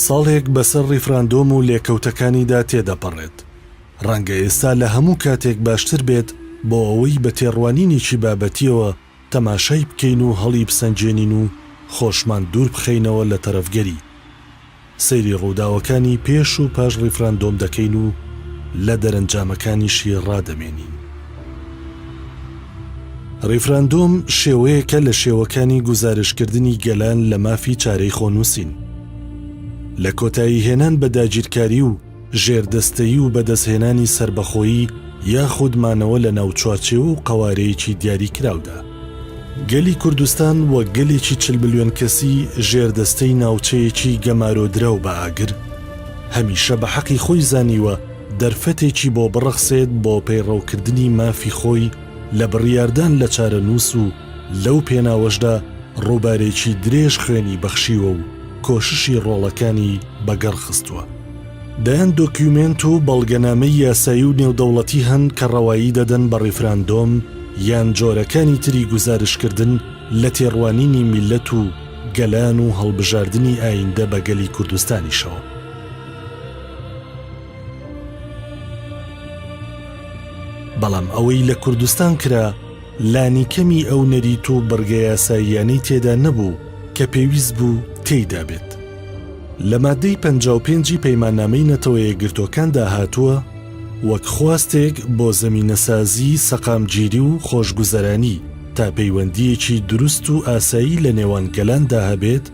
ساڵێک بەسەر ڕیفراندۆم و لێکەوتەکانیدا تێدەپەڕێت. ڕەنگە ئێستا لە هەموو کاتێک باشتر بێت بۆ ئەوەی بە تێڕوانینێکی بابەتیەوە تەماشای بکەین و هەڵی بسەنجێنین و خۆشمان دوور بخەینەوە لە تەرەفگەری. سەیری ڕووداوەکانی پێش و پاش ڕیفراندۆم دەکەین و لە دەرەنجامەکانیشی ڕادەمێنین. ڕیفراندۆم شێوەیەکە لە شێوەکانی گوزارشکردنی گەلان لە مافی چارەی خۆنووسین. لە کۆتایی هێنان بە داگیرکاری و ژێردەستەیی و بەدەستهێنانی سربەخۆیی یاخودمانەوە لە ناوچوارچێ و قەوارەیەکی دیاریکراودا. گەلی کوردستان وەک گەلێکی 40 ملیۆن کەسی ژێردەستەی ناوچەیەکی گەمارۆدرا و بە ئاگر هەمیشە بە حەقی خۆی زانیوە دەرفەتێکی بۆ بڕەخسێت بۆ پەیڕەوکردنی مافی خۆی لە بڕیاردان لە چارەنووس و لەو پێناوەشدا ڕووبارێکی درێژ خوێنی بەخشیوە و کۆششی ڕۆڵەکانی بەگەڕخستووە. دایان دۆکیومنت و بەڵگەنامەی یاسایی و نێودەوڵەتی هەن کە ڕەوایی دەدەن بە ڕیفراندۆم یان جۆرەکانی تری گوزارشکردن لە تێڕوانینی میلەت و گەلان و هەڵبژاردننی ئایندە بە گەلی کوردستانیشەوە. بەڵام ئەوەی لە کوردستان کرا لانیکەمی ئەو نەریت و بەرگە یاساییانەی تێدا نەبوو کە پێویست بوو تێیدا بێت. لە مادەی 55 پەیماننامەی نەتەوە یەکگرتوەکاندا هاتووە وەک خواستێک بۆ زەمینەسازی سەقامگیری و خۆشگوزەرانی تا پەیوەندیەکی دروست و ئاسایی لە نێوان گەلاندا هەبێت،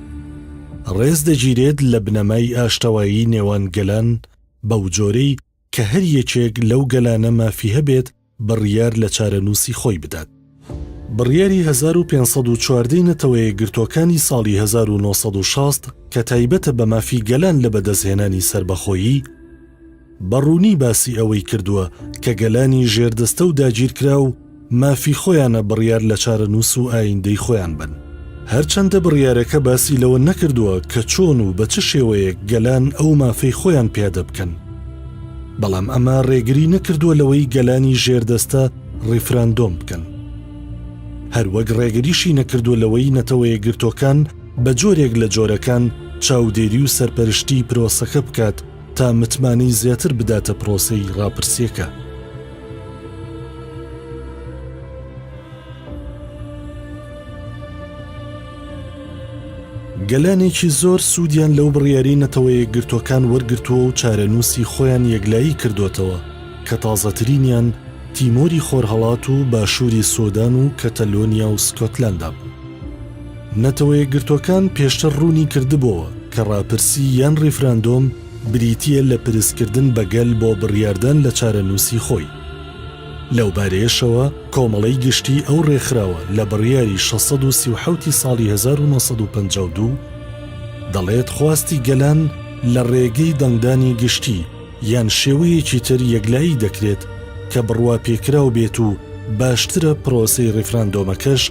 ڕێز دەگیرێت لە بنەمای ئاشتەوایی نێوان گەلان بەو جۆرەی کە هەر یەکێک لەو گەلانە مافی هەبێت بڕیار لە چارەنووسی خۆی بدات. بڕیاری 1514 نەتەوە یەکگرتوەکانی ساڵی 1960 کە تایبەتە بە مافی گەلان لە بەدەستهێنانی سربەخۆیی بەڕوونی باسی ئەوەی کردووە کە گەلانی ژێردەستە و داگیرکرا و مافی خۆیانە بڕیار لە چارەنووس و ئایندەی خۆیان بن. هەرچەندە بڕیارەکە باسی لەوە نەکردووە کە چۆن و بە چ شێوەیەک گەلان ئەو مافەی خۆیان پیادە بکەن، بەڵام ئەمە ڕێگری نەکردووە لەوەی گەلانی ژێردەستە ڕیفراندۆم بکەن. هەروەک ڕێگریشی نەکردووە لەوەی نەتەوە یەکگرتوەکان بە جۆرێک لە جۆرەکان چاودێری و سەرپەرشتی پرۆسەکە بکات تا متمانەی زیاتر بداتە پرۆسەی ڕاپرسیەکە. گەلانێکی زۆر سوودیان لەو بڕیاری نەتەوە یەکگرتوەکان وەرگرتووە و چارەنووسی خۆیان یەکلایی کردوتەوە کە تازەترینیان تیمۆری خۆرهەڵات و باشووری سۆدان و کەتەلۆنیا و سکۆتلاندا بوو. نەتەوە یەکگرتوەکان پێشتر ڕوونی کردبووە کە ڕاپرسی یان ڕیفراندۆم بریتیە لە پرسکردن بەگەل بۆ بڕیاردان لە چارەنووسی خۆی. لەو بارەیەشەوە کۆمەڵەی گشتی ئەو ڕێکخراوە لە بڕیاری 637 ساڵی 1952 دەڵێت خواستی گەلان لە ڕێگەی دەنگدانی گشتی یان شێوەیەکی تر یەکلایی دەکرێت کە بڕوا پێکراو بێت و باشترە پرۆسەی ڕیفراندۆمەکەش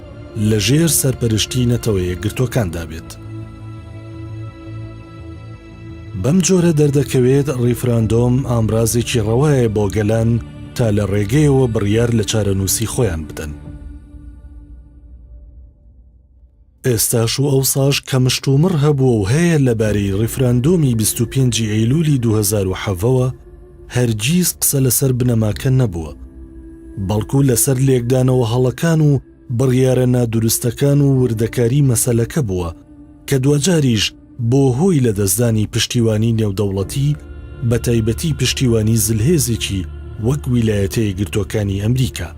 لە ژێر سەرپەرشتی نەتەوە یەکگرتوەکاندا بێت. بەم جۆرە دەردەکەوێت ڕیفراندۆم ئامرازێکی ڕەوایە بۆ گەلان تا لە ڕێگەیەوە بڕیار لە چارەنووسی خۆیان بدەن. ئێستاش و ئەوساش کە مشتومڕ هەبووە و هەیە لەبارەی ڕیفراندۆمی 25 ئەیلولی 2007ەوە هەرگیز قسە لەسەر بنەماکە نەبووە، بەڵکو لەسەر لێکدانەوە هەڵەکان و بڕیارە نادروستەکان و وردەکاری مەسەلەکە بووە کە دوجاریش بۆ هۆی لە دەستدانی پشتیوانی نێودەوڵەتی بە تایبەتی پشتیوانی زلهێزێکی وەک ویلایەتە یەکگرتوەکانی ئەمریکا.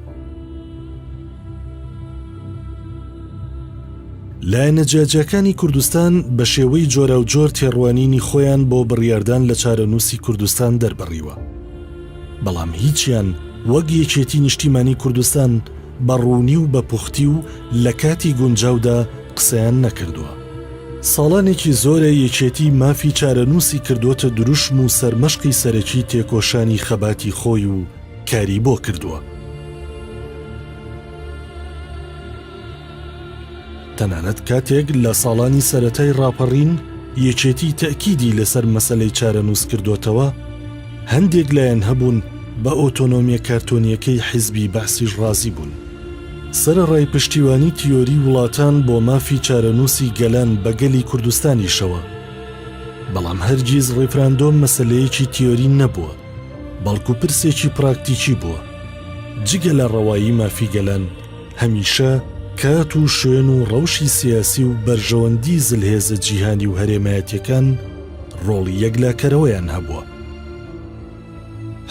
لایەنە جیاجیەکانی کوردستان بە شێوەی جۆرا و جۆر تێڕوانینی خۆیان بۆ بڕیاردان لە چارەنووسی کوردستان دەربڕیوە، بەڵام هیچیان وەک یەکێتی نیشتیمانی کوردستان بە ڕوونی و بە پوختی و لە کاتی گونجاودا قسەیان نەکردووە. ساڵانێکی زۆرە یەکێتی مافی چارەنووسی کردوتە دروشم و سەرمەشقی سەرەکی تێکۆشانی خەباتی خۆی و کاری بۆ کردووە. تەنانەت کاتێک لە ساڵانی سەرەتای ڕاپەڕین یەکێتی تەکیدی لەسەر مەسەلەی چارەنووس کردوتەوە، هەندێک لایەن هەبوون بە ئۆتۆنۆمیە کارتۆنیەکەی حیزبی بەعسیش ڕازی بوون. سەرەڕای پشتیوانی تیۆری وڵاتان بۆ مافی چارەنووسی گەلان بە گەلی کوردستانیشەوە بەڵام هەرگیز ڕێفراندۆم مەسەلەیەکی تیۆری نەبووە، بەڵکو پرسێکی پراکتیکی بووە. جگە لە ڕەوایی مافیگەلەن هەمیشە کات و شوێن و ڕەوشی سیاسی و بەرژەوەندی زلهێزە جیهانی و هەرێمایەتیەکان ڕۆڵی یەکلاکەرەوەیان هەبووە.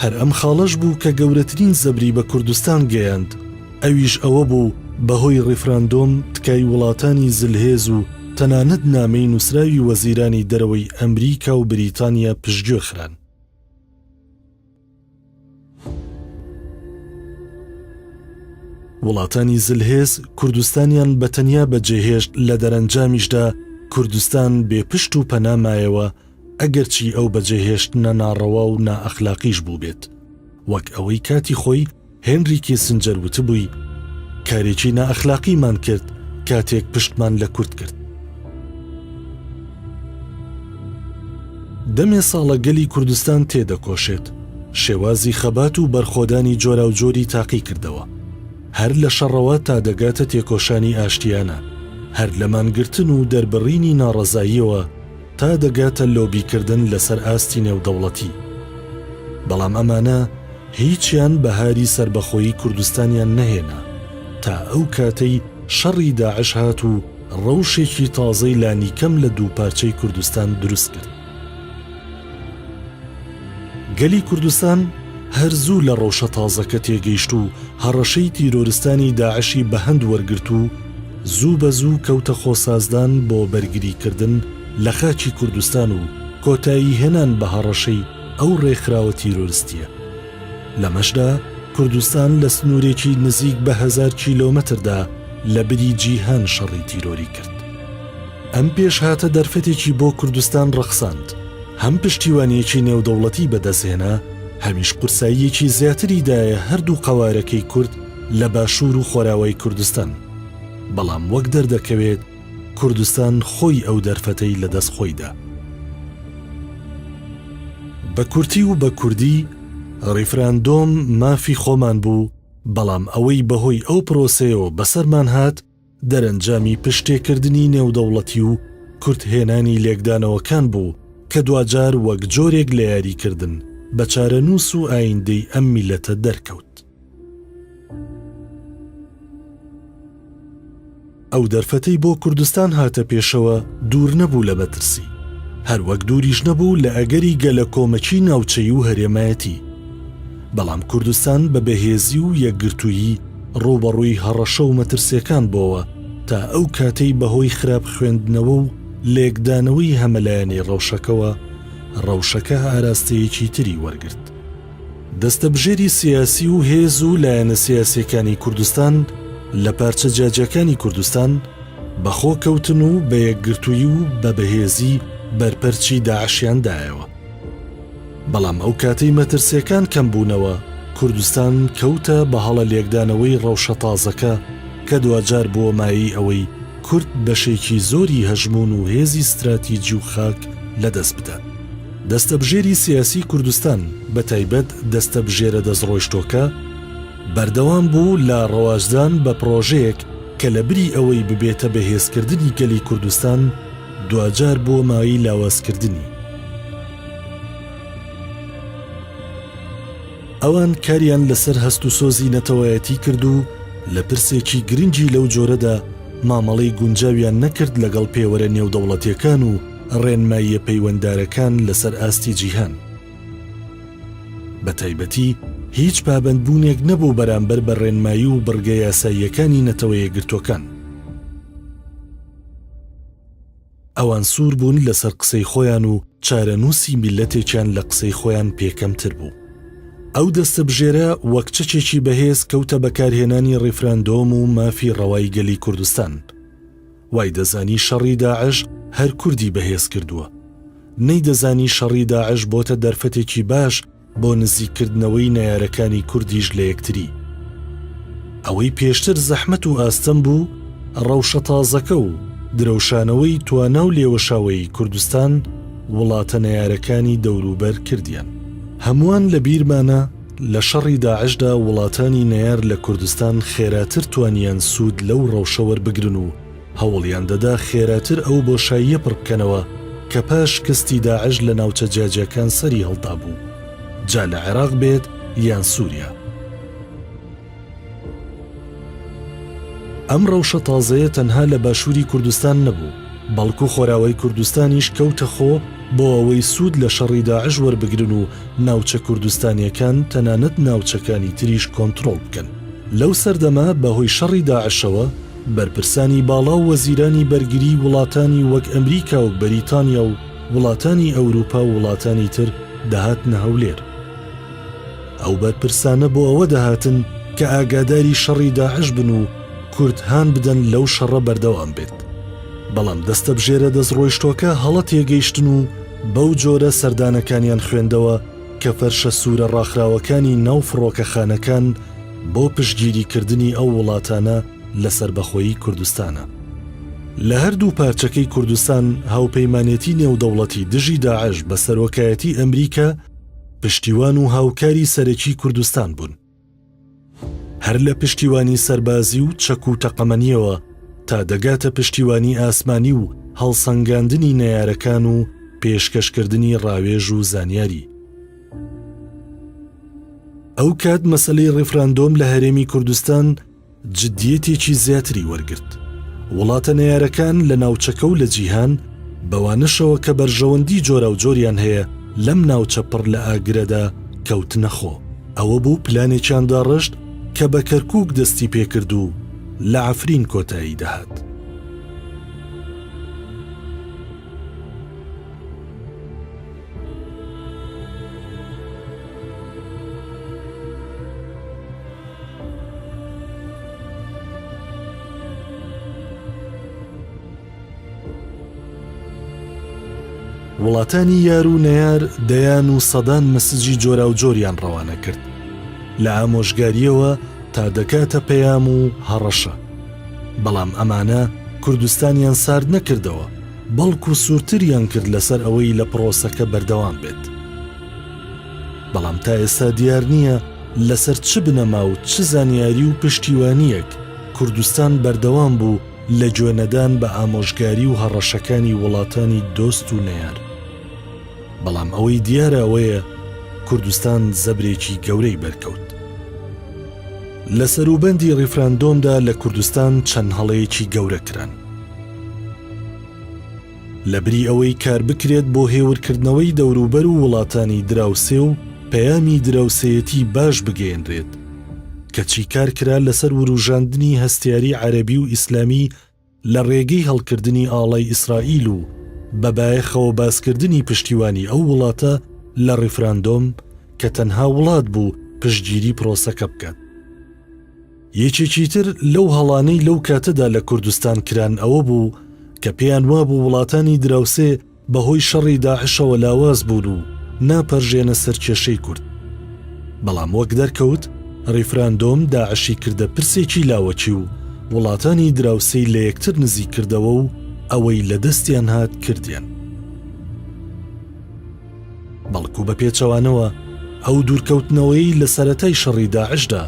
هەر ئەم خاڵەش بوو کە گەورەترین زەبری بە کوردستان گەیاند، ئەویش ئەوە بوو بەهۆی ڕێفراندۆم تکای وڵاتانی زلهێز و تەنانەت نامەی نووسراوی وەزیرانی دەرەوەی ئەمریکا و بریتانیا پشتگوێ خران. وڵاتانی زلهێز کوردستانیان بەتەنیا بەجێهێشت لە دەرەنجامیشدا کوردستان بێپشت و پەنامایەوە ئەگەرچی ئەو بەجێهێشتنە ناڕەوا و نائەخلاقیش بوو بێت، وەک ئەوەی کاتی خۆی هێنری کیسنجەر وتبووی کارێکی نائەخلاقیمان کرد کاتێک پشتمان لە کورد کرد. دەمێ ساڵە گەلی کوردستان تێدەکۆشێت، شێوازی خەبات و بەرخۆدانی جۆرا و جۆری تاقی کردەوە، هەر لە شەڕەوە تا دەگاتە تێکۆشانی ئاشتیانە، هەر لە مانگرتن و دەربڕینی ناڕەزاییەوە تا دەگاتە لۆبیکردن لەسەر ئاستی نێودەوڵەتی. بەڵام ئەمانە هیچیان بەهاری سربەخۆیی کوردستانیان نەهێنا تا ئەو کاتەی شەڕی داعش هات و ڕەوشێکی تازەی لانیکەم لە دوو پارچەی کوردستان دروست کرد. گەلی کوردستان هەر زوو لە ڕەوشە تازەکە تێگەیشت و هەڕەشەی تیرۆرستانی داعشی بە هەند وەرگرت و زوو بە زوو کەوتە خۆسازدان بۆ بەرگریکردن لە خاچی کوردستان و کۆتایی هێنان بە هەڕەشەی ئەو ڕێکخراوە تیرۆریستیە. لەمەشدا کوردستان لە سنوورێکی نزیک بە 1000 کیلۆمەتردا لە بری جیهان شەڕی تیرۆری کرد. ئەم پێش هاتە دەرفەتێکی بۆ کوردستان ڕەخساند، هەم پشتیوانیەکی نێودەوڵەتی بەدەستهێنا، هەمیش قورساییەکی زیاتریدایە هەردوو قەوارەکەی کورد لە باشوور و خۆراوەی کوردستان. بەڵام وەک دەردەکەوێت کوردستان خۆی ئەو دەرفەتەی لەدەست خۆیدا. بە کورتی و بە کوردی ڕێفراندۆم مافی خۆمان بوو، بەڵام ئەوەی بەهۆی ئەو پرۆسەیەوە بەسەرمان هات دەرەنجامی پشتێکردنی نێودەوڵەتی و کورتهێنانی لێکدانەوەکان بوو کە دوجار وەک جۆرێک لە یاریکردن بە چارەنووس و ئایندەی ئەم میلەتە دەرکەوت. ئەو دەرفەتەی بۆ کوردستان هاتە پێشەوە دوور نەبوو لە بەترسی، هەروەک دووریش نەبوو لە ئەگەری گەلە کۆمەچی ناوچەی و هەرێمایەتی. بەڵام کوردستان بە بەهێزی و یەکگرتوویی ڕوبەڕووی هەڕەشە و مەترسیەکان بۆەوە تا ئەو کاتەی بەهۆی خراپ خوێندنەوە و لێکدانەوەی هەمەلایەنی ڕەوشەکەوە ڕەوشەکە ئاراستەیەکی تری وەرگرت. دەستەبژێری سیاسی و هێز و لایەنە سیاسیەکانی کوردستان لە پارچە جاجەکانی کوردستان بەخۆ کەوتن و بە یەکگرتووی و بە بەهێزی بەرپەرچی داعشیاندایەوە. بەڵام ئەو کاتەی مەترسیەکان کەم بوونەوە کوردستان کەوتە بە هەڵە لێکدانەوەی ڕەوشە تازەکە کە دوجار بووە مایی ئەوەی کورد بەشێکی زۆری هەژمون و هێزی استراتیجی و خاک لەدەست بدات. دەستەبژێری سیاسی کوردستان بە تایبەت دەستەبژێرە دەستڕۆیشتۆکە بەردەوام بوو لە ڕەواژدان بە پرۆژەیەک کە لە بری ئەوەی ببێتە بەهێزکردنی گەلی کوردستان دوجار بووە مایی لاوازکردنی. ئەوان کاریان لەسەر هەست و سۆزی نەتەوایەتی کرد و لە پرسێکی گرنگی لەو جۆرەدا مامەڵەی گونجاویان نەکرد لەگەڵ پێوەرە نێودەوڵەتیەکان و ڕێنماییە پەیوەنددارەکان لەسەر ئاستی جیهان. بە تایبەتی هیچ پابەندبوونێک نەبوو بەرامبەر بە ڕێنمایی و بڕگە یاساییەکانی نەتەوە یەکگرتوەکان. ئەوان سوور بوون لەسەر قسەی خۆیان و چارەنووسی میلەتێکیان لە قسەی خۆیان پێکەمتر بوو. ئەو دەستەبژێرە وەک چەکێکی بەهێز کەوتە بەکارهێنانی ڕێفراندۆم و مافی ڕەوای گەلی کوردستان. وای دەزانی شەڕی داعش هەر کوردی بەهێز کردووە، نەی دەزانی شەڕی داعش بۆتە دەرفەتێکی باش بۆ نزیککردنەوەی نەیارەکانی کوردیش لە یەکتری. ئەوەی پێشتر زەحمەت و ئاستەم بوو ڕەوشە تازەکە و درەوشانەوەی توانە و لێوەشاوەی کوردستان وڵاتە نەیارەکانی دەوروبەر کردیان. هەمووان لە بیرمانە لە شەڕی داعشدا وڵاتانی نەیار لە کوردستان خێراتر توانیان سوود لەو ڕەوشە وەربگرن و هەوڵیان دەدا خێراتر ئەو بۆشاییە پڕ بکەنەوە کە پاش کەستی داعش لە ناوچە جاجەکان سەری هەڵدا بوو، جا لە عێراق بێت یان سووریا. ئەم ڕەوشە تازەیە تەنها لە باشووری کوردستان نەبوو، بەڵکو خۆراوەی کوردستانیش کەوتە خۆ بۆ ئەوەی سوود لە شەڕی داعش وەربگرن و ناوچە کوردستانیەکان تەنانەت ناوچەکانی تریش کۆنتڕۆڵ بکەن. لەو سەردەما بەهۆی شەڕی داعشەوە بەرپرسانی باڵا و وەزیرانی بەرگری وڵاتانی وەک ئەمریکا و بەریتانیا و وڵاتانی ئەوروپا و وڵاتانی تر دەهاتنە هەولێر. ئەو بەرپرسانە بۆ ئەوە دەهاتن کە ئاگاداری شەڕی داعش بن و کورد هان بدەن لەو شەڕە بەردەوام بێت. بەڵام دەستە بژێرە دەستڕۆیشتۆکە هەڵە تێگەیشتن و بەو جۆرە سەردانەکانیان خوێندەوە کە فەرشە سوورە ڕاخراوەکانی ناو فڕۆکەخانەکان بۆ پشتگیریکردنی ئەو وڵاتانە لەسەر بەخۆیی کوردستانە. لە هەردوو پارچەکەی کوردستان هاوپەیمانێتی نێودەوڵەتی دژی داعش بە سەرۆکایەتی ئەمریکا پشتیوان و هاوکاری سەرەکی کوردستان بوون. هەر لە پشتیوانی سەربازی و چەک و تەقەمەنیەوە تا دەگاتە پشتیوانی ئاسمانی و هەڵسەنگاندنی نەیارەکان و پێشکەشکردنی ڕاوێژ و زانیاری. ئەو کات مەسەلەی ڕێفراندۆم لە هەرێمی کوردستان جددیەتێکی زیاتری وەرگرت. وڵاتە نەیارەکان لە ناوچەکە و لە جیهان بەوانشەوە کە بەرژەوەندی جۆرا و جۆریان هەیە لەم ناوچە پڕ لە ئاگرەدا کەوتنە خۆ. ئەوە بوو پلانێکیان داڕشت کە بە کەرکووک دەستی پێکرد و لە عەفرین کۆتایی دەهات. وڵاتانی یار و نەیار دەیان و سەدان مەسجی جۆرا و جۆریان ڕەوانە کرد لە ئامۆژگاریەوە تا دەکاتە پەیام و هەڕەشە. بەڵام ئەمانە کوردستانیان سارد نەکردەوە، بەڵکو سوورتریان کرد لەسەر ئەوەی لە پرۆسەکە بەردەوام بێت. بەڵام تا ئێستا دیار نییە لەسەر چ بنەما و چ زانیاری و پشتیوانیەک کوردستان بەردەوام بوو لە گوێنەدان بە ئامۆژگاری و هەڕەشەکانی وڵاتانی دۆست و نەیار. بەڵام ئەوەی دیارە ئەوەیە کوردستان زەبرێکی گەورەی بەرکەوت. لە سەروبەندی ڕیفراندۆمدا لە کوردستان چەند هەڵەیەکی گەورە کران. لەبری ئەوەی کار بکرێت بۆ هێورکردنەوەی دەوروبەر و وڵاتانی دراوسێ و پەیامی دراوسەیەتی باش بگەێنرێت کەچی کار کرا لەسەر وروژاندنی هەستیاری عەرەبی و ئیسلامی لە ڕێگەی هەڵکردنی ئاڵای ئیسرائیل و بەبایەخەوە باسکردنی پشتیوانی ئەو وڵاتە لە ڕیفراندۆم کە تەنها وڵات بوو پشتگیری پرۆسەکە بکات. یەکێکی تر لەو هەڵانەی لەو کاتەدا لە کوردستان کران ئەوە بوو کە پێیان وابوو وڵاتانی دراوسێ بەهۆی شەڕی داعشەوە لاواز بوون و ناپەرژێنە سەرکێشەی کورد. بەڵام وەک دەرکەوت ڕیفراندۆم داعشی کردە پرسێکی لاوەکی و وڵاتانی دراوسەی لە یەکتر نزیک کردەوە و ئەوەی لە دەستیان هات کردیان. بەڵکو بە پێچەوانەوە ئەو دوورکەوتنەوەی لە سەرەتای شەڕی داعشدا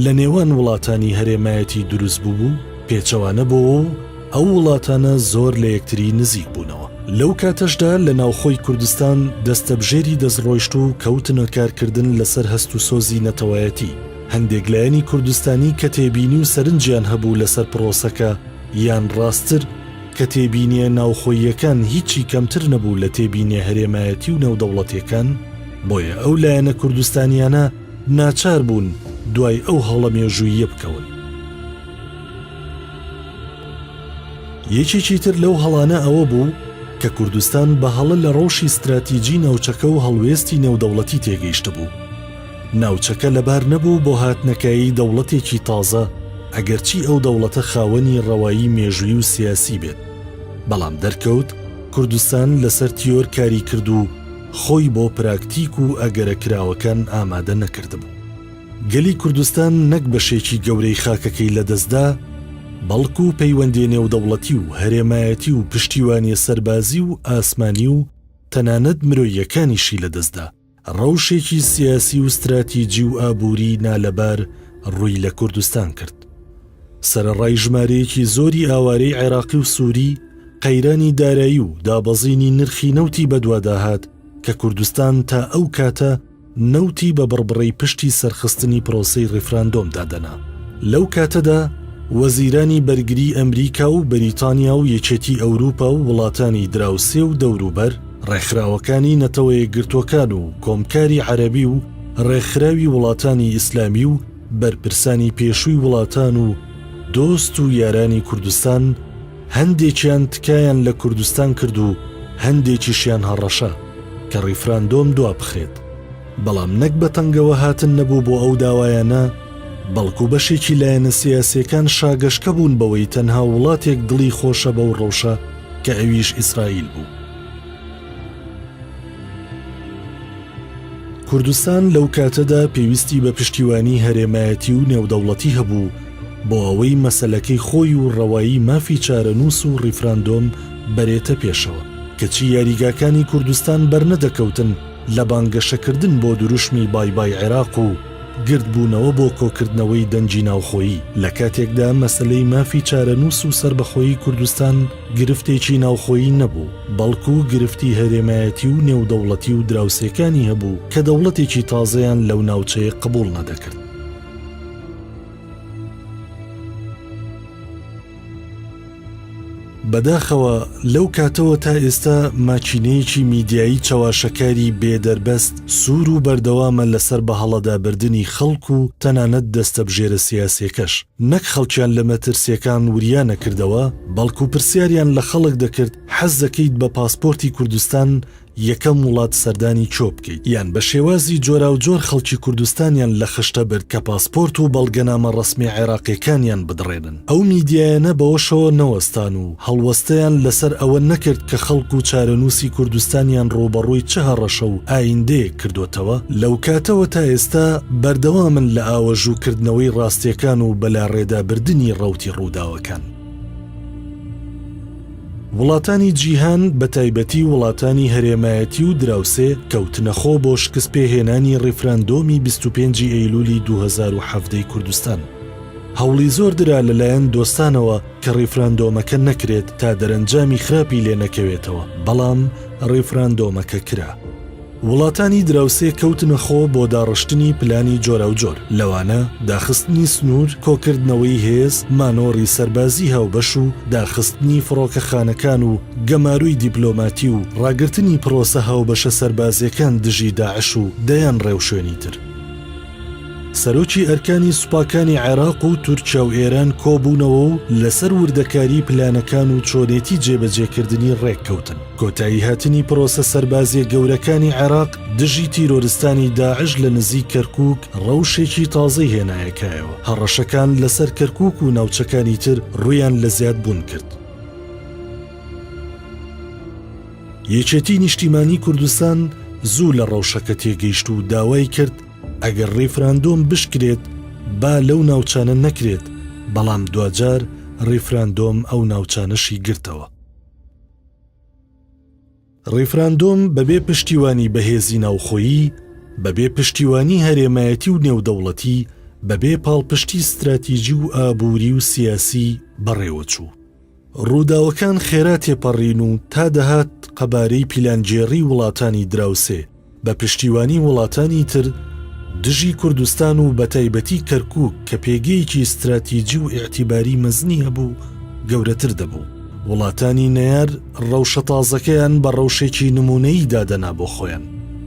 لە نێوان وڵاتانی هەرێمایەتی دروست بوو پێچەوانە بۆەوە و ئەو وڵاتانە زۆر لە یەکتری نزیک بوونەوە. لەو کاتەشدا لە ناوخۆی کوردستان دەستەبژێری دەستڕۆیشت و کەوتنە کارکردن لەسەر هەست و سۆزی نەتەوایەتی. هەندێک لایەنی کوردستانی کە تێبینی و سەرنجیان هەبوو لەسەر پرۆسەکە یان ڕاستتر کە تێبینیە ناوخۆیەکان هیچی کەمتر نەبوو لە تێبینیە هەرێمایەتی و نێودەوڵەتیەکان، بۆیە ئەو لایەنە کوردستانیانە ناچار بوون دوای ئەو هەڵە مێژوویە بکەون. یەکێکی تر لەو هەڵانە ئەوە بوو کە کوردستان بە هەڵە لە ڕۆژی استراتیجی ناوچەکە و هەڵوێستی نێودەوڵەتی تێگەیشتە بوو. ناوچەکە لەبار نەبوو بۆ هاتنەکایی دەوڵەتێکی تازە ئەگەرچی ئەو دەوڵەتە خاوەنی ڕەوایی مێژووی و سیاسی بێت. بەڵام دەرکەوت کوردستان لەسەر تیۆر کاری کرد و خۆی بۆ پراکتیک و ئەگەرەکراوەکان ئامادە نەکردبوو. گەلی کوردستان نەک بەشێکی گەورەی خاکەکەی لەدەستدا، بەڵکو و پەیوەندی نێودەوڵەتی و هەرێمایەتی و پشتیوانی سەربازی و ئاسمانی و تەنانەت مرۆییەکانیشی لەدەستدا. ڕەوشێکی سیاسی و استراتیجی و ئابووری نالەبار ڕووی لە کوردستان کرد. سەرەڕای ژمارەیەکی زۆری ئاوارەی عێراقی و سووری قەیرانی دارایی و دابەزینی نرخی نەوتی بەدواداهات کە کوردستان تا ئەو کاتە نەوتی بە بڕبڕەی پشتی سەرخستنی پرۆسەی ڕیفراندۆم دادەنا. لەو کاتەدا وەزیرانی بەرگری ئەمریکا و بەریتانیا و یەکێتی ئەوروپا و وڵاتانی دراوسێ و دەوروبەر، ڕێکخراوەکانی نەتەوە یەکگرتووەکان و کۆمکاری عەرەبی و ڕێکخراوی وڵاتانی ئیسلامی و بەرپرسانی پێشووی وڵاتان و دۆست و یارانی کوردستان هەندێکیان تکایان لە کوردستان کرد و هەندێکیشیان هەڕەشە کە ڕیفراندۆم دوا بخێت. بەڵام نەک بە تەنگەوە هاتن نەبوو بۆ ئەو داوایانە، بەڵکو بەشێکی لایەنە سیاسیەکان شاگەشکە بوون بەوەی تەنها وڵاتێک دڵی خۆشە بەو ڕەوشە کە ئەویش ئیسرائیل بوو. کوردستان لەو کاتەدا پێویستی بە پشتیوانی هەرێمایەتی و نێودەوڵەتی هەبوو بۆ ئەوەی مەسەلەکەی خۆی و ڕەوایی مافی چارەنووس و ڕیفراندۆم بەرێتە پێشەوە، کەچی یاریگاکانی کوردستان بەرنەدەکەوتن لە بانگەشەکردن بۆ دروشمی بای عێراق و گردبوونەوە بۆ کۆکردنەوەی دەنجی ناوخۆیی. لە کاتێکدا مەسلەی مافی چارەنووس و سربەخۆیی کوردستان گرفتێکی ناوخۆیی نەبوو، بەڵکو گرفتی هەرێمایەتی و نێودەوڵەتی و دراوسێکانی هەبوو کە دەوڵەتێکی تازەیان لەو ناوچەیە قبوڵ نەدەکرد. بەداخەوە لەو کاتەوە تا ئێستا ماچینەیەکی میدیایی چاواشەکاری بێدەربەست سوور و بەردەوامە لەسەر بە هەڵەدابردنی خەڵک و تەنانەت دەستەبژێرە سیاسیەکەش. نەک خەڵکیان لە مەترسیەکان وریانە کردەوە، بەڵکو پرسیاریان لە خەڵک دەکرد حەز دەکەیت بە پاسپۆرتی کوردستان یەکەم وڵات سەردانی چۆ بکەیت، یان بە شێوازی جۆرا و جۆر خەڵکی کوردستانیان لە خشتە برد کە پاسپۆرت و بەڵگەنامە ڕەسمی عێراقیەکانیان بدڕێنن. ئەو میدیایانە بەوەشەوە نەوەستان و هەڵوەستەیان لەسەر ئەوە نەکرد کە خەڵک و چارەنووسی کوردستانیان ڕۆبەڕووی چه هەڕەشە و ئایندەیەک کردوتەوە. لەو کاتەوە تا ئێستا بەردەوامن لە ئاوەژووکردنەوەی ڕاستیەکان و بەلا ڕێدابردنی ڕەوتی ڕووداوەکان. وڵاتانی جیهان بە تایبەتی وڵاتانی هەرێمایەتی و دراوسێ کەوتنەخۆ بۆ شکست پێهێنانی ڕیفراندۆمی 25 ئەیلولی 2017 کوردستان. هەوڵی زۆر درا لەلایەن دۆستانەوە کە ڕیفراندۆمەکە نەکرێت تا دەرەنجامی خراپی لێ نەکەوێتەوە، بەڵام ڕیفراندۆمەکە کرا. وڵاتانی دراوسێ کەوتنەخۆ بۆ داڕشتنی پلانی جۆرا و جۆر، لەوانە داخستنی سنوور، کۆکردنەوەی هێز، مانۆڕی سەربازی هاوبەش و داخستنی فڕۆکەخانەکان و گەماروی دیپلۆماتی و ڕاگرتنی پرۆسە هاوبەشە سەربازیەکان دژی داعش و دەیان ڕێوشێنی تر. سەرۆکی ئەرکانی سوپاکانی عێراق و تورکیا و ئێران کۆبوونەوە و لەسەر وردەکاری پلانەکان و چۆنێتی جێبەجێکردنی ڕێککەوتن. کۆتایی هاتنی پرۆسە سەربازیە گەورەکانی عێراق دژی تیرۆریستانی داعش لە نزیک کەرکووک ڕەوشێکی تازەی هێنایەکایەوە. هەڕەشەکان لەسەر کەرکووک و ناوچەکانی تر ڕوویان لە زیاد بوون کرد. یەکێتی نیشتیمانی کوردستان زوو لە ڕەوشەکە تێگەیشت و داوای کرد ئەگەر ڕیفراندۆم بشکرێت با لەو ناوچانە نەکرێت، بەڵام دوجار ڕیفراندۆم ئەو ناوچانەشی گرتەوە. ڕیفراندۆم بەبێ پشتیوانی بەهێزی ناوخۆیی، بەبێ پشتیوانی هەرێمایەتی و نێودەوڵەتی، بەبێ پاڵپشتی استراتیژی و ئابووری و سیاسی بەڕێوەچوو. ڕووداوەکان خێرا تێپەڕین و تا دەهات قەبارەی پیلانجێڕی وڵاتانی دراوسێ بە پشتیوانی وڵاتانی تر دژی کوردستان و بەتایبەتی کەرکووک کە پێگەیەکی استراتیژی و ئیعتیباری مەزنی هەبوو گەورەتر دەبوو. وڵاتانی نەیار ڕەوشە تازەکەیان بە ڕەوشێکی نمونەیی دادەنا بۆ خۆیان.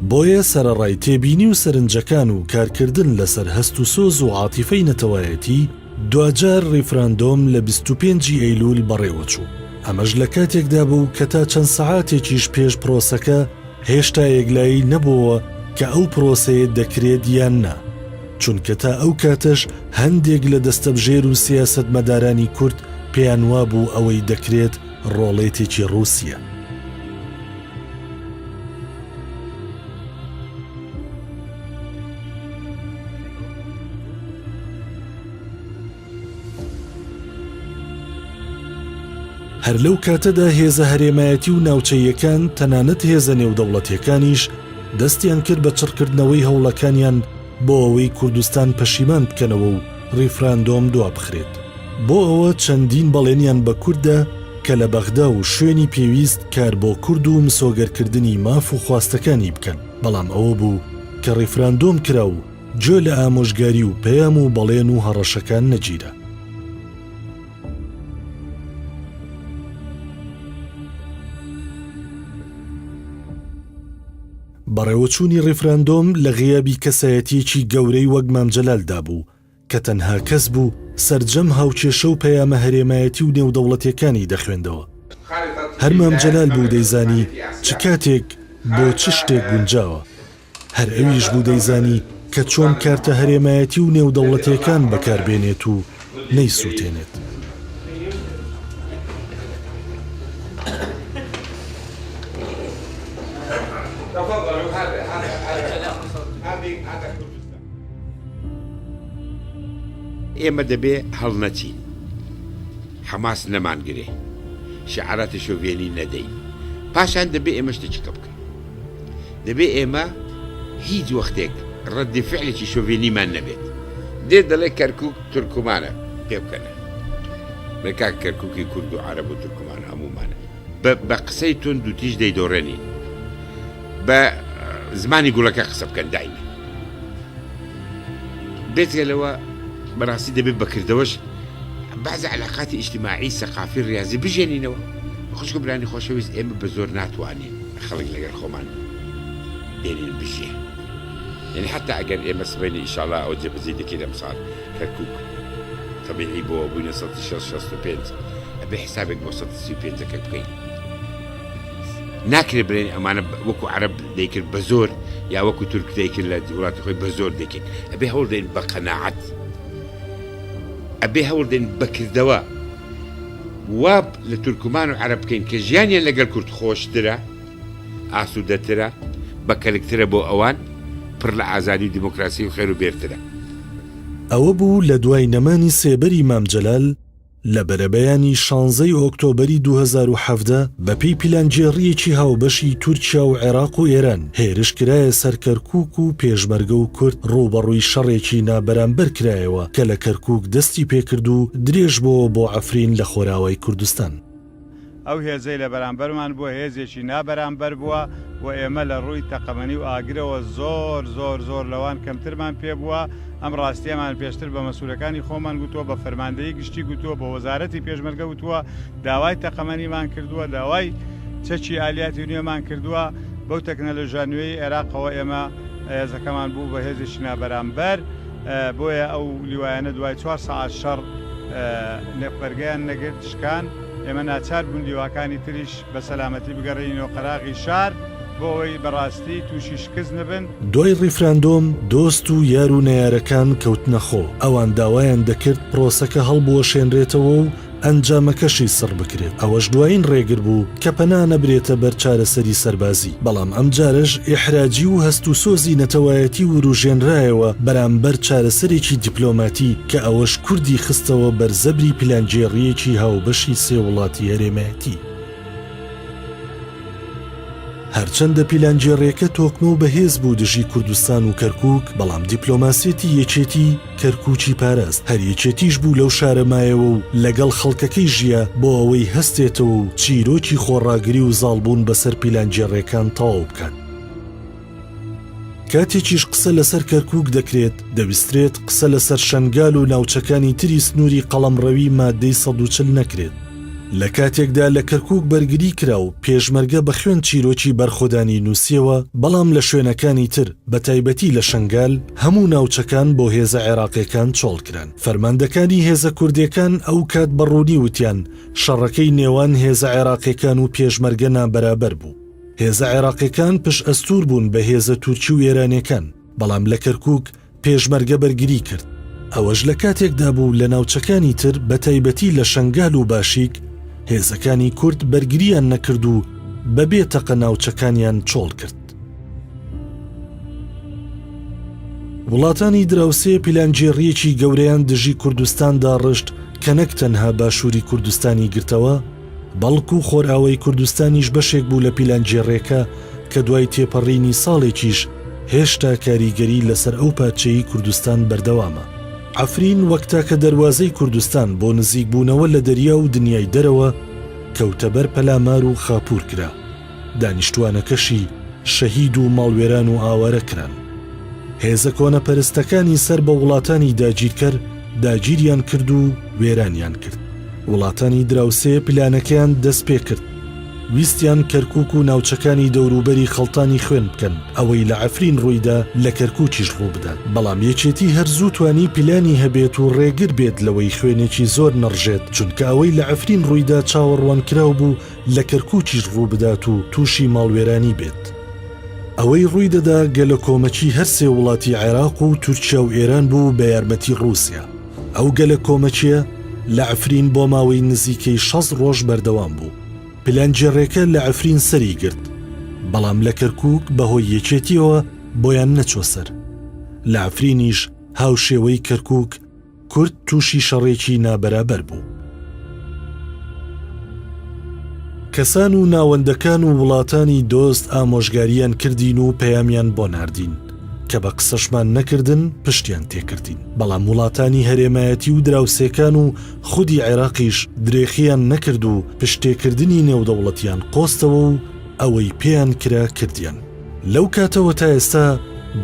بۆیە سەرەڕای تێبینی و سەرنجەکان و کارکردن لەسەر هەست و سۆز و عاتیفەی نەتەوایەتی دوجار ڕیفراندۆم لە 25 ئەیلول بەڕێوەچوو. ئەمەش لە کاتێکدا بوو کە تا چەند سەعاتێکیش پێش پرۆسەکە هێشتا یەکلایی نەبووە کە ئەو پرۆسەیە دەکرێت یان نا، چونکە تا ئەو کاتەش هەندێک لە دەستەبژێر و سیاسەتمەدارانی کورد پێیان وابوو ئەوەی دەکرێت ڕۆڵێتێکی ڕووسیە. هەر لەو کاتەدا هێزە هەرێمایەتی و ناوچەیەکان تەنانەت هێزە نێودەوڵەتیەکانیش دەستیان کرد بە چڕکردنەوەی هەوڵەکانیان بۆ ئەوەی کوردستان پەشیمان بکەنەوە و ڕیفراندۆم دوا بخرێت. بۆ ئەوە چەندین بەڵێنیان بە کووردە کە لە بەغدا و شوێنی پێویست کار بۆ کورد و مسۆگەرکردنی ماف و خواستەکانی بکەن، بەڵام ئەوە بوو کە ڕیفراندۆم کرا و جۆ لە ئامۆژگاری و پەیام و بەڵێن و هەڕەشەکان نەگیرە. بەڕێوەچوونی ڕیفراندۆم لە غیابی کەسایەتیەکی گەورەی وەک مام جەلالدا بوو کە تەنها کەس بوو سەرجەم هاوچێشە و پەیامە هەرێمایەتی و نێودەوڵەتیەکانی دەخوێندەوە. هەر مام جەلال بوو دەیزانی چ کاتێک بۆ چ شتێک گونجاوە، هەر ئەویش بوو دەیزانی کە چۆن کارتە هەرێمایەتی و نێودەوڵەتیەکان بەکاربێنێت و نەیسووتێنێت. ئێمە دەبێ هەڵ نەچین، حەماس نەمانگرێ، شعارەتی شۆڤێنی نەدەین، پاشان دەبێ ئێمە شتێکی بکەین. دەبێ ئێمە هیچ وەختێک ڕەدی فعلێکی شۆڤێنیمان نەبێت. دێ دەڵێ کەرکووک تورکمانە پێ بکەنە، بەکا کەرکووکی کورد و عەرەب و تورکمان هەمومانە بە قسەی تۆند و تیژ دەیدۆڕێنین، بە زمانی گوڵەکە قسە بکەن دایمی. بێتگەلەوە بەڕاستی دەبێت بەکردەوەش بعض علاقاتی ئیجتیماعی سەقافی ڕیاضی بژێنینەوە. خوشک برانی خۆشەویست، ئێمە بە زۆر ناتوانین خەڵک لەگەڵ خۆمان دێنین بژێ، یعنی حتا ئەگەر ئێمە سبەینی ئینشاڵڵا ئەو جێبەجێ دەکەین ئەمساڵ کەرکووک تەبیعی بۆ بووینە 165 ئەبێ حسابێک بۆ 135ەکە بکەین. ناکرێت بڵێن ئەمانە وەکو عەرەب دەیکرد بە زۆر یا وەکو تورک دەیکرد لە وڵاتی خۆی بە زۆر دەکرد. ئەبێ هەوڵ دەین بە قەناعەت، ئەبێ هەوڵ دەین بەکردەوە واب لە تورکمان و عەرەب بکەین کە ژیانیان لەگەڵ کورد خۆشترە، ئاسوودەترە، بەکەلکترە بۆ ئەوان، پڕ لە ئازادی و دیموکراسی و خێر و بێرترە. ئەوە بوو لە دوای نەمانی سێبەری مام جەلال لە بەرەبەیانی 16 ئۆکتۆبەری 2017 بەپێی پیلانجێڕیەکی هاوبەشی تورکیا و عێراق و ئێران هێرش کرایە سەر کەرکووک و پێشمەرگە و کورد ڕوبەڕووی شەڕێکی نابەرامبەر کرایەوە کە لە کەرکووک دەستی پێکرد و درێژ بۆ عەفرین لە خۆراوای کوردستان. ئەو هێزەی لە بەرامبەرمان بووە هێزێکی نابەرامبەر بووە و ئێمە لە ڕووی تەقەمەنی و ئاگرەوە زۆر لەوان کەمترمان پێ بووە. ئەم ڕاستیەمان پێشتر بە مەسوولەکانی خۆمان گوتووە، بە فەرماندەیی گشتی گوتووە، بە وەزارەتی پێشمەرگە گوتووە، داوای تەقەمەنیمان کردووە، داوای چەکی ئالیاتی نوێمان کردووە. بەو تەکنەلۆژیا نوێی عێراقەوە ئێمە هێزەکەمان بوو بە هێزێکی نابەرامبەر. بۆیە ئەو لیوایانە دوای 4 ساعت شەڕ نێپەرگەیان نەگرت شکان. ئێمە ناچار بوون لیواکانی تریش بە سەلامەتی بگەڕێنەوە قەراغی شار بۆ ئەوەی بەڕاستی تووشی شکست نەبن. دوای ڕیفراندۆم دۆست و یار و نەیارەکان کەوتنە خۆ، ئەوان داوایان دەکرد پرۆسەکە هەڵبوەشێنرێتەوە و ئەنجامەکەشی سڕ بکرێت. ئەوەش دوایین ڕێگر بوو کە پەنا نەبرێتە بەر چارەسەری سەربازی، بەڵام ئەم جارەش ئیحراجی و هەست و سۆزی نەتەوایەتی و ڕوژێنرایەوە بەرامبەر چارەسەرێکی دیپلۆماتی کە ئەوەش کوردی خستەوە بەرزەبری پیلانجێڕیەکی هاوبەشی سێ وڵاتی هەرێمایەتی. هەرچەندە پیلانجێڕیەکە تۆکمە و بەهێز بوو دژی کوردستان و کەرکووک، بەڵام دیپلۆماسیەتی یەکێتی کەرکووکی پاراست. هەر یەکێتیش بوو لەو شارەمایەوە و لەگەڵ خەڵکەکەی ژیە بۆ ئەوەی هەستێتەوە و چیرۆکی خۆڕاگری و زاڵبوون بەسەر پیلانجێڕیەکان تەواو بکەن. کاتێکیش قسە لەسەر کەرکووک دەکرێت، دەویسترێت قسە لەسەر شەنگال و ناوچەکانی تری سنووری قەڵەمڕەوی مادەی 140 نەکرێت. لە کاتێکدا لە کەرکووک بەرگری کرا و پێشمەرگە بە خوێن چیرۆکی بەرخۆدانی نووسیەوە، بەڵام لە شوێنەکانی تر بە تایبەتی لە شەنگال هەموو ناوچەکان بۆ هێزە عێراقیەکان چۆڵ کران. فەرماندەکانی هێزە کوردیەکان ئەو کات بەڕوونی وتیان شەڕەکەی نێوان هێزە عێراقیەکان و پێشمەرگە نابەرابەر بوو. هێزە عێراقیەکان پشت ئەستور بوون بە هێزە تورکی و ئێرانیەکان، بەڵام لە کەرکووک پێشمەرگە بەرگری کرد. ئەوەش لە کاتێکدا بوو لە ناوچەکانی تر بە تایبەتی لە شەنگال و باشیک هێزەکانی کورد بەرگریان نەکرد و بەبێ تەقە ناوچەکانیان چۆڵ کرد. وڵاتانی دراوسێ پیلانجێڕیەکی گەورەیان دژی کوردستاندا ڕشت کە نەک تەنها باشووری کوردستانی گرتەوە، بەڵکو و خۆراوەی کوردستانیش بەشێک بوو لە پیلانجێڕیەکە کە دوای تێپەڕینی ساڵێکیش هێشتا کاریگەری لەسەر ئەو پارچەی کوردستان بەردەوامە. عەفرین وەک تاکە دەروازەی کوردستان بۆ نزیک بوونەوە لە دەریا و دنیای دەرەوە کەوتە بەر پەلامار و خاپور کرا. دانیشتوانەکەشی شەهید و ماڵوێران و ئاوارە کران. هێزە کۆنەپەرستەکانی سەر بە وڵاتانی داگیرکەر داگیریان کرد و وێرانیان کرد. وڵاتانی دراوسێ پلانەکەیان دەست پێ کرد. ویستیان کەرکووک و ناوچەکانی دەوروبەری خەڵتانی خوێن بکەن، ئەوەی لە عەفرین ڕوویدا لە کەرکووکیش ڕوو بدات. بەڵام یەکێتی هەرزوو توانی پلانی هەبێت و ڕێگر بێت لەوەی خوێنێکی زۆر نەڕژێت، چونکە ئەوەی لە عەفرین ڕوویدا چاوەڕوان کراو بوو لە کەرکووکیش ڕوو بدات و تووشی ماڵوێرانی بێت. ئەوەی ڕووی دەدا گەلە کۆمەچی هەر سێ وڵاتی عێراق و تورکیا و ئێران بوو بە یارمەتی ڕووسیا. ئەو گەلە کۆمەچیە لە عەفرین بۆ ماوەی نزیکەی 6 ڕۆژ بەردەوام بوو. پلانگێڕێکە لە عەفرین سەری گرت، بەڵام لە کەرکووک بەهۆی یەکێتیەوە بۆیان نەچۆ سەر. لە عەفرینیش هاوشێوەی کەرکووک کورد تووشی شەڕێکی نابەرابەر بوو. کەسان و ناوەندەکان و وڵاتانی دۆست ئامۆژگاریان کردین و پەیامیان بۆ ناردین کە بە قسەشمان نەکردن پشتیان تێکردین. بەڵام وڵاتانی هەرێمایەتی و دراوسێکان و خودی عێراقیش درێخیان نەکرد و پشتێکردنی نێودەوڵەتیان قۆستەوە و ئەوەی پێیان کرا کردیان. لەو کاتەوە تا ئێستا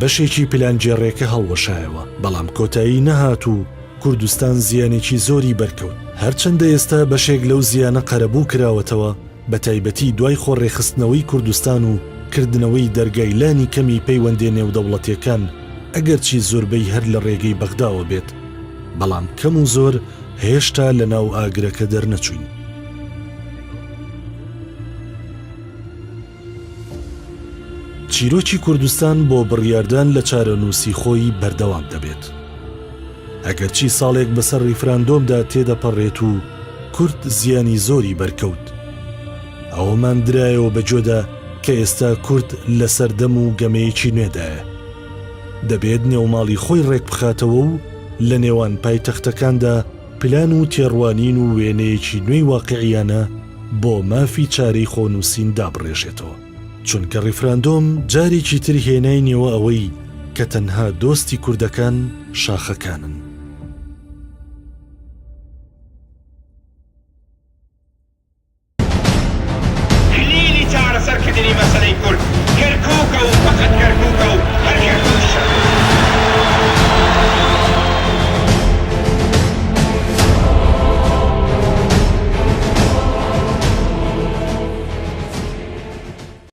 بەشێکی پلانگێڕێکە هەڵوەشایەوە، بەڵام کۆتایی نەهات و کوردستان زیانێکی زۆری بەرکەوت. هەرچەندە ئێستا بەشێک لەو زیانە قەرەبوو کراوەتەوە، بە تایبەتی دوای خۆڕێخستنەوەی کوردستان و کردنەوەی دەرگایلانی کەمی پەیوەندێ نێودەوڵەتیەکان، ئەگەرچی زۆربەی هەر لە ڕێگەی بەغداوە بێت، بەڵام کەم و زۆر هێشتا لە ناو ئاگرەکە دەرنەچوین. چیرۆکی کوردستان بۆ بڕیاردان لە چارەنووسی خۆی بەردەوام دەبێت. ئەگەرچی ساڵێک بەسەر ریفراندۆمدا تێدەپەڕێت و کورد زیانی زۆری بەرکەوت، ئەوەمان درایەوە بەجۆدا کە ئێستا کورد لە سەردەم و گەمەیەکی نوێدایە. دەبێت نێوماڵی خۆی ڕێک بخاتەوە و لە نێوان پایتەختەکاندا پلان و تێڕوانین و وێنەیەکی نوێی واقعیانە بۆ مافی چارەی خۆنووسین دابڕێژێتەوە. چونکە ریفراندۆم جارێکی تر هێناینەوە ئەوەی کە تەنها دۆستی کوردەکان شاخەکانن. کلیلی چارەسەرکردنی مەسەلەی کورد کەرکووکە و فەقەت کەرکووک